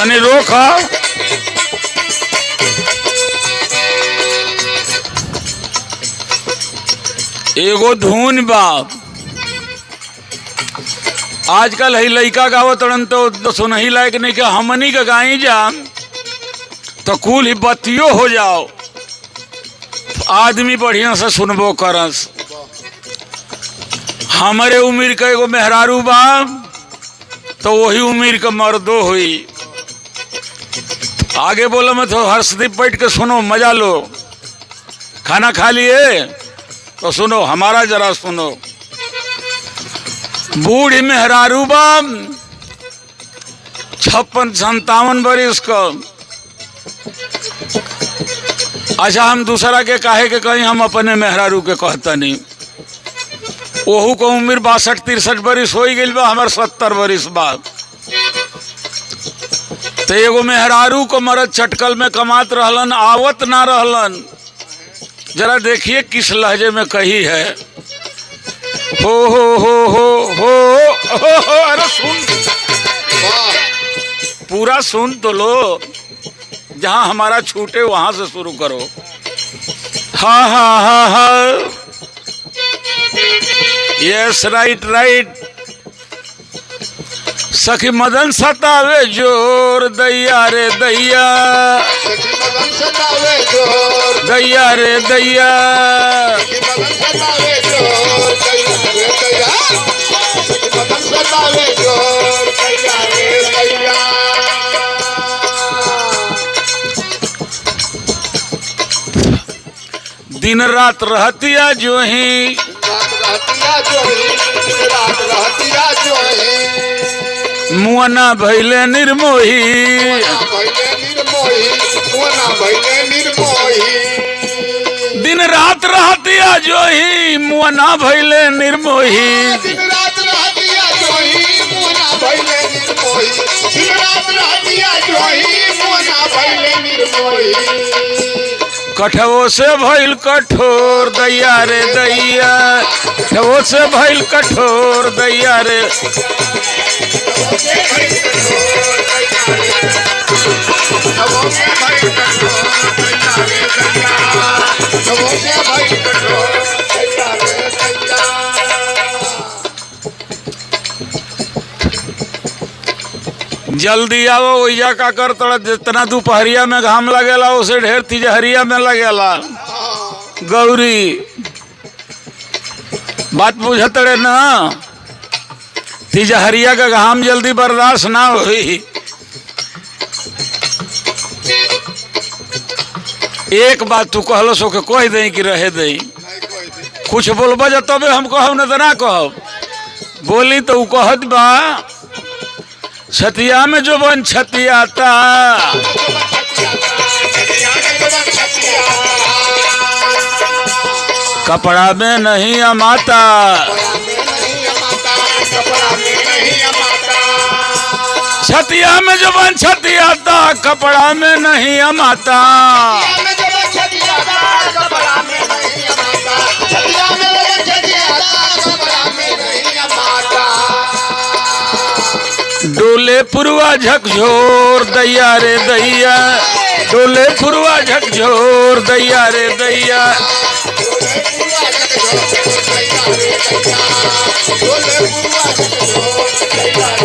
तनी रोका। एगो धुन बा आजकल है लइका गावत तड़न तो सुनही लायक नहीं कि हमनी के गाई जा तो कुल ही बत्तियों हो जाओ, आदमी बढ़िया से सुनबो करस। हमारे उम्र का एगो मेहरारू बा तो वही उम्र का मर्दो हुई। आगे बोला मैं तो हर्षदीप बैठ के सुनो, मजा लो। खाना खा लिए तो सुनो, हमारा जरा सुनो। बूढ़ी मेहरारू बा 56-57 बरिस का। अच्छा, हम दूसरा के काहे के कहीं, हम अपने मेहरारू के कहता नहीं। ओहू को उम्र 62-63 बरिस हो गई बा, हमार 70 बरिस बा। तो एगो मेहरारू को मरद चटकल में कमात रहलन, आवत ना रहलन। जरा देखिए किस लहजे में कही है। हो हो हो हो हो हो हो। अरे सुन, पूरा सुन तो लो, जहां हमारा छूटे वहां से शुरू करो। हा हा हा हा, यस, राइट राइट। सखी मदन सतावे जोर, दैया रे दैया, सखी मदन सतावे जोर, दैया रे दैया, सखी मदन सतावे जोर, दैया रे दैया, सखी मदन सतावे जोर, दैया रे दैया। दिन रात रहतिया जो ही, रात रहतिया जो ही, रात रहतिया जो ही, मुअना भैले निर्मोही, मुअना भइले निर्मोही, मुअना भइले निर्मोही। दिन रात रहतिया जो ही, मुअना भैले निर्मोही। दिन रात रहतिया जो ही, मुअना भइले निर्मोही, दिन रात रहतिया जो ही, मुअना भइले निर्मोही। कठवो से भइल कठोर, दैया रे दैया, कठवो से भइल कठोर, दैया रे। जल्दी आओ, ओइजा का कर तोड़ा। जितना दोपहरिया में घाम लगेला उसे ढेर तिजहरिया में लगेला। गौरी बात बुझतड़े ना, तिजहरिया का घाम जल्दी बर्दाश्त ना हुई। एक बात तू कहलो सो के कह दे कि रहे दे, कुछ बोलबा जा तबे हम कहब, न तो ना कहब। बोली तो ऊ कहत बा, छतिया में जो बन छतियाता, कपड़ा में नहीं अमाता, छतिया में जो बन छतियाता, कपड़ा में नहीं अमाता। डोले पुरवा झकझोर, दैया रे दैया, डोले पुरवा झकझोर, दैया रे दैया। डोले पुरवा झकझोर, दैया रे दैया।